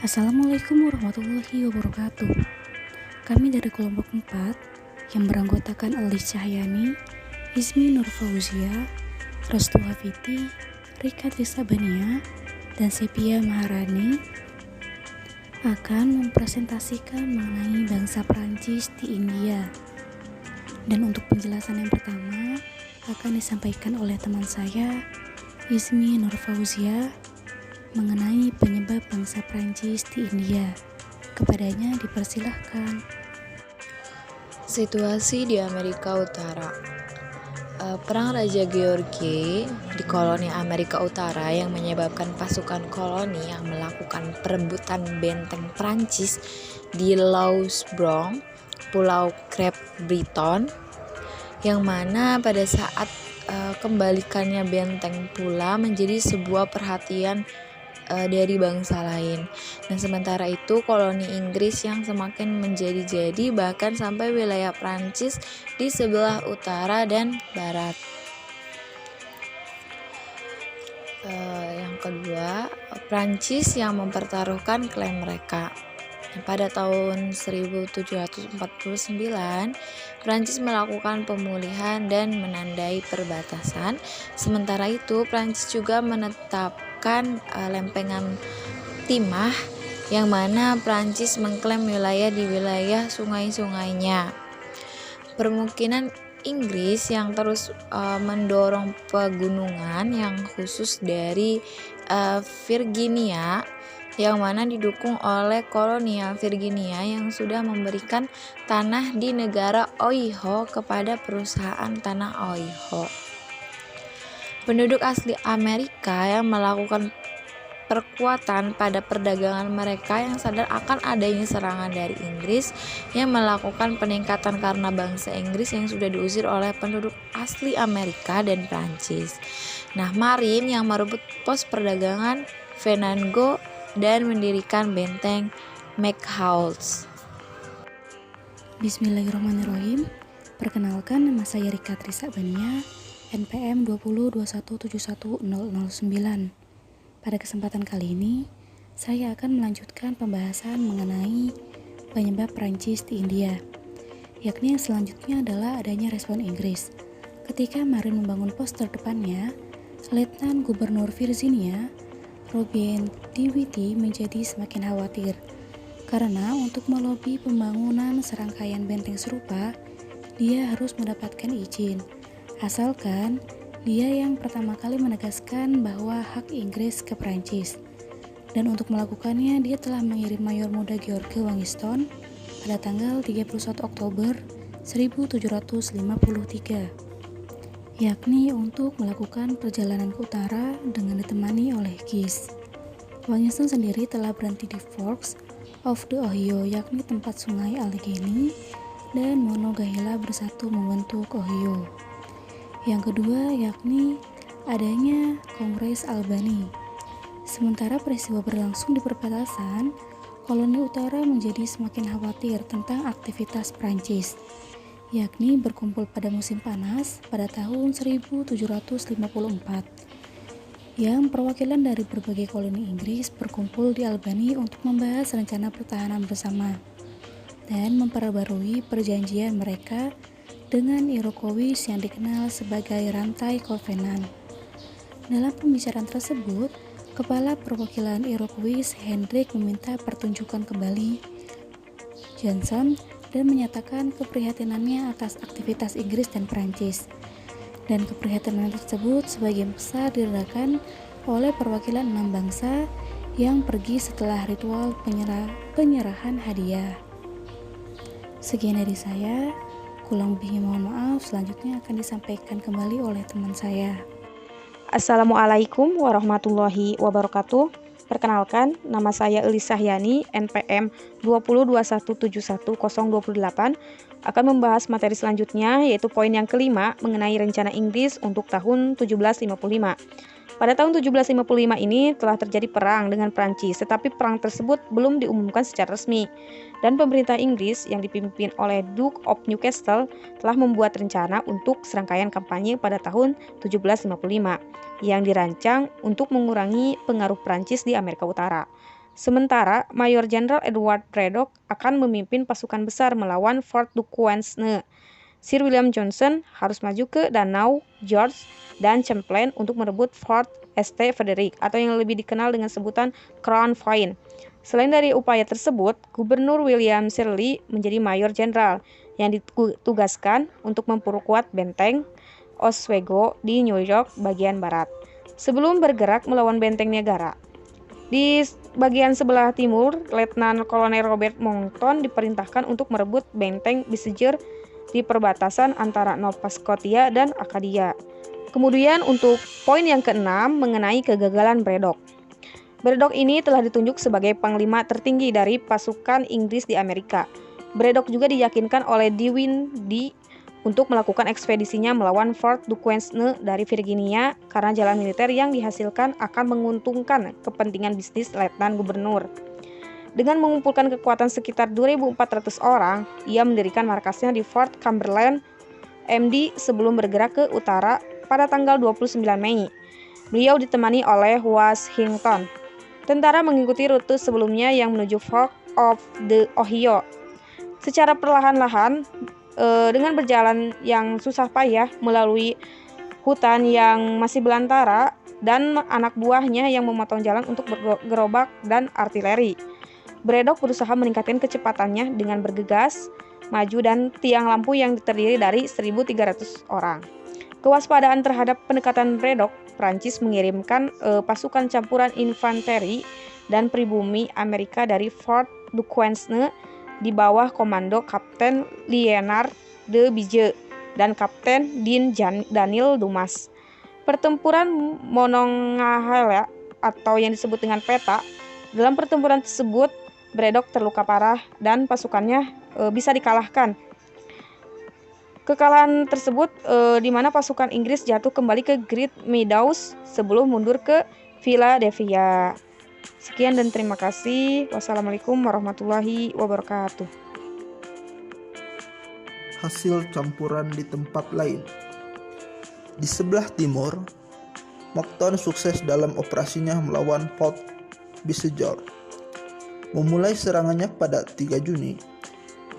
Assalamualaikum warahmatullahi wabarakatuh. Kami dari kelompok 4 yang beranggotakan Elis Cahyani, Ismi Nur Fauzia, Restu Hafiti, Rika Tisabania, dan Sepia Maharani akan mempresentasikan mengenai bangsa Prancis di India. Dan untuk penjelasan yang pertama akan disampaikan oleh teman saya, Ismi Nur Fauzia, mengenai penyebab bangsa Prancis di India. Kepadanya dipersilahkan. Situasi di Amerika Utara. Perang Raja George di koloni Amerika Utara yang menyebabkan pasukan koloni yang melakukan perebutan benteng Prancis di Louisbourg, Pulau Cape Breton, yang mana pada saat kembalikannya benteng pula menjadi sebuah perhatian dari bangsa lain. Dan sementara itu koloni Inggris yang semakin menjadi-jadi bahkan sampai wilayah Prancis di sebelah utara dan barat. Yang kedua, Prancis yang mempertaruhkan klaim mereka. Pada tahun 1749, Prancis melakukan pemulihan dan menandai perbatasan. Sementara itu, Prancis juga menetapkan lempengan timah yang mana Prancis mengklaim wilayah di wilayah sungai-sungainya. Permukiman Inggris yang terus mendorong pegunungan yang khusus dari Virginia, yang mana didukung oleh kolonial Virginia yang sudah memberikan tanah di negara Ohio kepada perusahaan tanah Ohio. Penduduk asli Amerika yang melakukan perkuatan pada perdagangan mereka yang sadar akan adanya serangan dari Inggris yang melakukan peningkatan karena bangsa Inggris yang sudah diusir oleh penduduk asli Amerika dan Prancis. Marin yang merebut pos perdagangan Venango dan mendirikan benteng McHouse. Bismillahirrahmanirrahim. Perkenalkan, nama saya Rika Tisabania, NPM 2021711009. Pada kesempatan kali ini, saya akan melanjutkan pembahasan mengenai penyebab Prancis di India, yakni yang selanjutnya adalah adanya respon Inggris. Ketika Marin membangun pos terdepannya, Letnan Gubernur Virginia, Robert DeWitt menjadi semakin khawatir karena untuk melobi pembangunan serangkaian benteng serupa, dia harus mendapatkan izin, asalkan dia yang pertama kali menegaskan bahwa hak Inggris ke Prancis. Dan untuk melakukannya, dia telah mengirim mayor muda George Washington pada tanggal 31 Oktober 1753, yakni untuk melakukan perjalanan ke utara dengan ditemani oleh Guise. Washington sendiri telah berhenti di Forks of the Ohio, yakni tempat sungai Allegheny dan Monongahela bersatu membentuk Ohio. Yang kedua yakni adanya Kongres Albany. Sementara peristiwa berlangsung di perbatasan, koloni utara menjadi semakin khawatir tentang aktivitas Prancis, yakni berkumpul pada musim panas pada tahun 1754, yang perwakilan dari berbagai koloni Inggris berkumpul di Albany untuk membahas rencana pertahanan bersama dan memperbarui perjanjian mereka dengan Iroquois yang dikenal sebagai rantai Covenant. Dalam pembicaraan tersebut, kepala perwakilan Iroquois Hendrik meminta pertunjukan kembali Johnson dan menyatakan keprihatinannya atas aktivitas Inggris dan Prancis. Dan keprihatinan tersebut sebagian besar diredakan oleh perwakilan 6 bangsa yang pergi setelah ritual penyerahan hadiah. Sekian dari saya, kurang lebihnya mohon maaf. Selanjutnya akan disampaikan kembali oleh teman saya. Assalamualaikum warahmatullahi wabarakatuh. Perkenalkan, nama saya Elis Cahyani, NPM 2021711028, akan membahas materi selanjutnya, yaitu poin yang kelima mengenai rencana Inggris untuk tahun 1755. Pada tahun 1755 ini telah terjadi perang dengan Prancis, tetapi perang tersebut belum diumumkan secara resmi. Dan pemerintah Inggris yang dipimpin oleh Duke of Newcastle telah membuat rencana untuk serangkaian kampanye pada tahun 1755 yang dirancang untuk mengurangi pengaruh Prancis di Amerika Utara. Sementara Mayor Jenderal Edward Braddock akan memimpin pasukan besar melawan Fort Duquesne. Sir William Johnson harus maju ke Danau George dan Champlain untuk merebut Fort St. Frederick atau yang lebih dikenal dengan sebutan Crown Point. Selain dari upaya tersebut, Gubernur William Shirley menjadi Mayor Jenderal yang ditugaskan untuk memperkuat benteng Oswego di New York bagian barat sebelum bergerak melawan benteng Niagara. Di bagian sebelah timur, Letnan Kolonel Robert Monckton diperintahkan untuk merebut benteng Besiger di perbatasan antara Nova Scotia dan Acadia. Kemudian untuk poin yang keenam mengenai kegagalan Braddock. Braddock ini telah ditunjuk sebagai panglima tertinggi dari pasukan Inggris di Amerika. Braddock juga diyakinkan oleh Dinwiddie untuk melakukan ekspedisinya melawan Fort Duquesne dari Virginia karena jalan militer yang dihasilkan akan menguntungkan kepentingan bisnis Letnan Gubernur. Dengan mengumpulkan kekuatan sekitar 2.400 orang, ia mendirikan markasnya di Fort Cumberland, MD sebelum bergerak ke utara pada tanggal 29 Mei. Beliau ditemani oleh Washington. Tentara mengikuti rute sebelumnya yang menuju Fork of the Ohio. Secara perlahan-lahan, dengan berjalan yang susah payah melalui hutan yang masih belantara dan anak buahnya yang memotong jalan untuk bergerobak dan artileri. Braddock berusaha meningkatkan kecepatannya dengan bergegas, maju dan tiang lampu yang terdiri dari 1.300 orang. Kewaspadaan terhadap pendekatan Braddock, Prancis mengirimkan pasukan campuran infanteri dan pribumi Amerika dari Fort Duquesne di bawah komando Kapten Leonard de Bige dan Kapten Dean Daniel Dumas. Pertempuran Monongahela atau yang disebut dengan Peta, dalam pertempuran tersebut Braddock terluka parah dan pasukannya bisa dikalahkan. Kekalahan tersebut di mana pasukan Inggris jatuh kembali ke Great Meadows sebelum mundur ke Philadelphia. Sekian dan terima kasih. Wassalamualaikum warahmatullahi wabarakatuh. Hasil campuran di tempat lain. Di sebelah timur, Monckton sukses dalam operasinya melawan Fort Besiger. Memulai serangannya pada 3 Juni,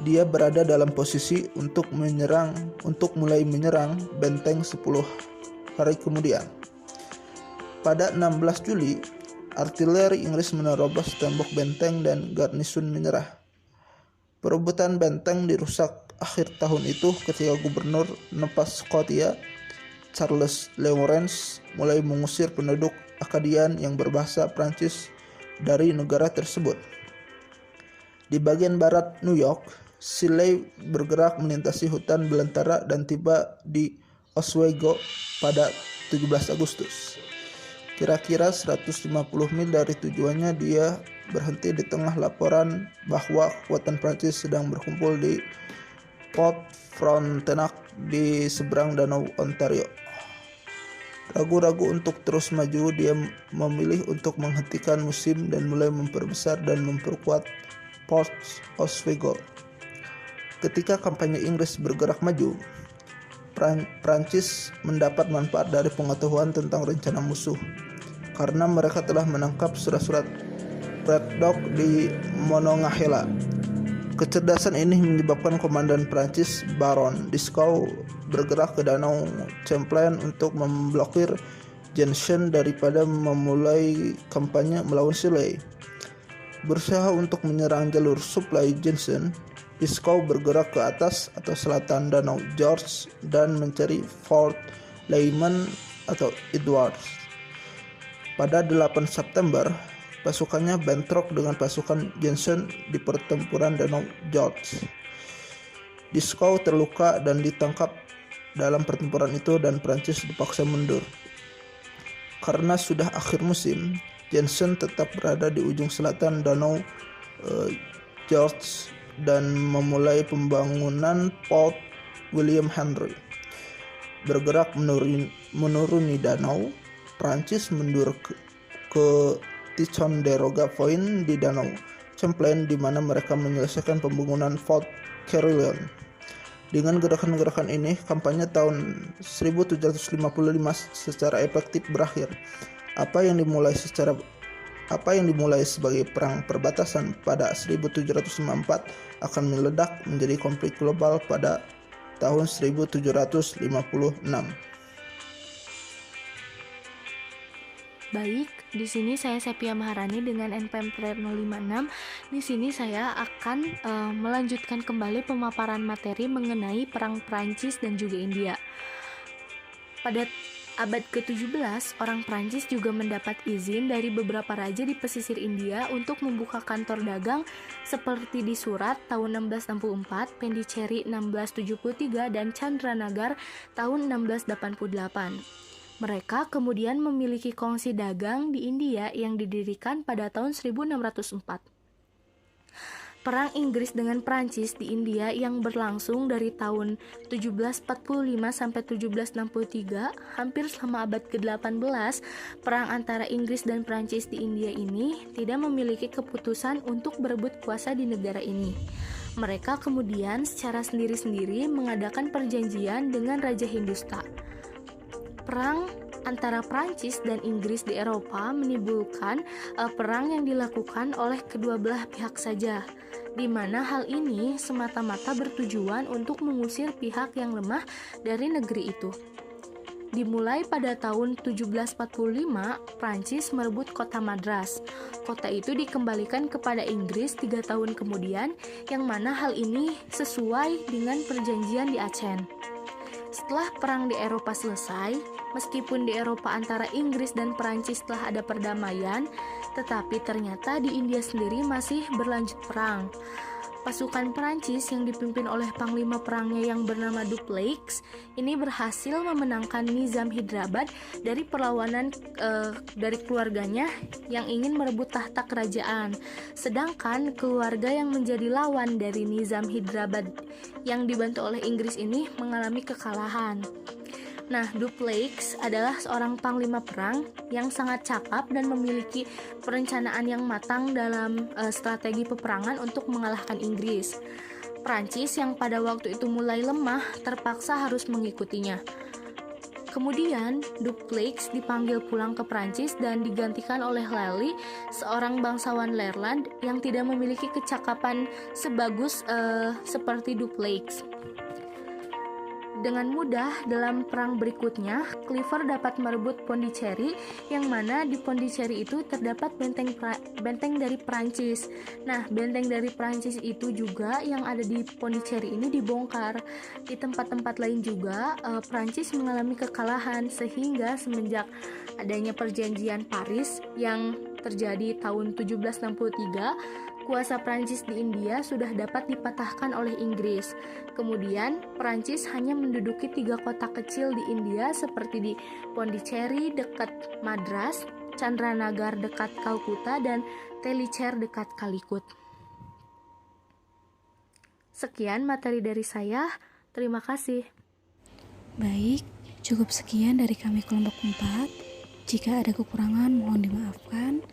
dia berada dalam posisi untuk mulai menyerang benteng 10 hari kemudian. Pada 16 Juli, artileri Inggris menerobos tembok benteng dan garnisun menyerah. Perebutan benteng dirusak akhir tahun itu ketika Gubernur Nova Scotia, Charles Lawrence, mulai mengusir penduduk Acadian yang berbahasa Prancis dari negara tersebut. Di bagian barat New York, Shirley bergerak melintasi hutan belantara dan tiba di Oswego pada 17 Agustus. Kira-kira 150 mil dari tujuannya, dia berhenti di tengah laporan bahwa kekuatan Prancis sedang berkumpul di Port Frontenac di seberang Danau Ontario. Ragu-ragu untuk terus maju, dia memilih untuk menghentikan musim dan mulai memperbesar dan memperkuat Port Oswego. Ketika kampanye Inggris bergerak maju, Prancis mendapat manfaat dari pengetahuan tentang rencana musuh karena mereka telah menangkap surat-surat Braddock di Monongahela. Kecerdasan ini menyebabkan komandan Prancis Baron Dieskau bergerak ke Danau Champlain untuk memblokir Johnson daripada memulai kampanye melawan Shirley. Berusaha untuk menyerang jalur suplai Johnson, Dieskau bergerak ke atas atau selatan Danau George dan mencari Fort Lyman atau Edwards. Pada 8 September, pasukannya bentrok dengan pasukan Johnson di pertempuran Danau George. Dieskau terluka dan ditangkap dalam pertempuran itu dan Prancis dipaksa mundur. Karena sudah akhir musim, Johnson tetap berada di ujung selatan Danau George dan memulai pembangunan Fort William Henry. Bergerak menuruni danau, Prancis mundur ke Ticonderoga Point di Danau Champlain, di mana mereka menyelesaikan pembangunan Fort Carillon. Dengan gerakan-gerakan ini, kampanye tahun 1755 secara efektif berakhir. Apa yang dimulai secara Apa yang dimulai sebagai perang perbatasan pada 1754 akan meledak menjadi konflik global pada tahun 1756. Baik, di sini saya Sepia Maharani dengan NPM Trail 056. Di sini saya akan melanjutkan kembali pemaparan materi mengenai perang Prancis dan juga India. Pada abad ke-17, orang Prancis juga mendapat izin dari beberapa raja di pesisir India untuk membuka kantor dagang seperti di Surat tahun 1664, Pondicherry 1673, dan Chandranagar tahun 1688. Mereka kemudian memiliki kongsi dagang di India yang didirikan pada tahun 1604. Perang Inggris dengan Prancis di India yang berlangsung dari tahun 1745 sampai 1763, hampir selama abad ke-18, perang antara Inggris dan Prancis di India ini tidak memiliki keputusan untuk berebut kuasa di negara ini. Mereka kemudian secara sendiri-sendiri mengadakan perjanjian dengan Raja Hindusta. Perang antara Prancis dan Inggris di Eropa menimbulkan perang yang dilakukan oleh kedua belah pihak saja, di mana hal ini semata-mata bertujuan untuk mengusir pihak yang lemah dari negeri itu. Dimulai pada tahun 1745, Prancis merebut kota Madras. Kota itu dikembalikan kepada Inggris 3 tahun kemudian, yang mana hal ini sesuai dengan perjanjian di Aachen. Setelah perang di Eropa selesai, meskipun di Eropa antara Inggris dan Perancis telah ada perdamaian, tetapi ternyata di India sendiri masih berlanjut perang. Pasukan Perancis yang dipimpin oleh panglima perangnya yang bernama Dupleix ini berhasil memenangkan Nizam Hyderabad dari perlawanan dari keluarganya yang ingin merebut tahta kerajaan. Sedangkan keluarga yang menjadi lawan dari Nizam Hyderabad yang dibantu oleh Inggris ini mengalami kekalahan. Nah, Dupleix adalah seorang panglima perang yang sangat cakap dan memiliki perencanaan yang matang dalam strategi peperangan untuk mengalahkan Inggris. Prancis yang pada waktu itu mulai lemah terpaksa harus mengikutinya. Kemudian, Dupleix dipanggil pulang ke Prancis dan digantikan oleh Lally, seorang bangsawan Ireland yang tidak memiliki kecakapan sebagus seperti Dupleix. Dengan mudah, dalam perang berikutnya, Clifford dapat merebut Pondicherry, yang mana di Pondicherry itu terdapat benteng dari Prancis. Nah, benteng dari Prancis itu juga yang ada di Pondicherry ini dibongkar. Di tempat-tempat lain juga, Prancis mengalami kekalahan, sehingga semenjak adanya perjanjian Paris yang terjadi tahun 1763, kuasa Prancis di India sudah dapat dipatahkan oleh Inggris. Kemudian, Prancis hanya menduduki 3 kota kecil di India seperti di Pondicherry dekat Madras, Chandranagar dekat Calcutta, dan Tallicher dekat Calicut. Sekian materi dari saya. Terima kasih. Baik, cukup sekian dari kami kelompok 4. Jika ada kekurangan mohon dimaafkan.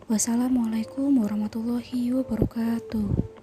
Wassalamualaikum warahmatullahi wabarakatuh.